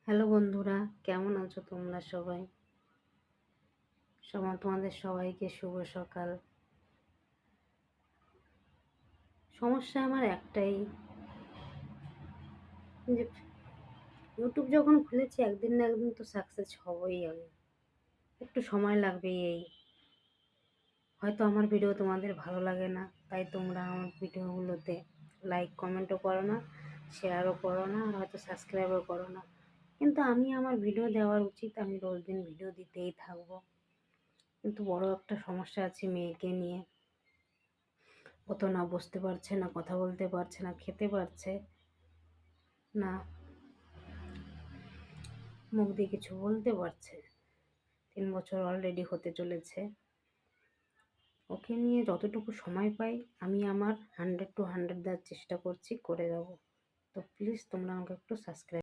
Hello বন্ধুরা, কেমন আছো তোমরা সবাই? তোমাদের সবাইকে শুভ সকাল। সমস্যা আমার একটাই, যে ইউটিউব যখন খুলেছি একদিন না একদিন তো সাকসেস হবই আমি। একটু সময় লাগবে এই। হয়তো আমার ভিডিও তোমাদের ভালো লাগে না, তাই তোমরা আমার ভিডিওগুলোতে লাইক কমেন্টও করো না, শেয়ারও করো না, আর হয়তো সাবস্ক্রাইবও করো না। কিন্তু আমি আমার ভিডিও দেওয়ার উচিত, আমি রোজ দিন ভিডিও দিতেই থাকবো। কিন্তু বড় একটা সমস্যা আছে মেয়েকে নিয়ে। ও তো না বুঝতে পারছে, না কথা বলতে পারছে, না খেতে পারছে না, মুখ দিয়ে কিছু বলতে পারছে। 3 বছর অলরেডি হতে চলেছে। ওকে নিয়ে যতটুকু সময় পাই আমি আমার 100 to 100 দেওয়ার চেষ্টা করছি, করে যাবো। তো প্লিজ তোমরা আমাকে একটু সাবস্ক্রাইব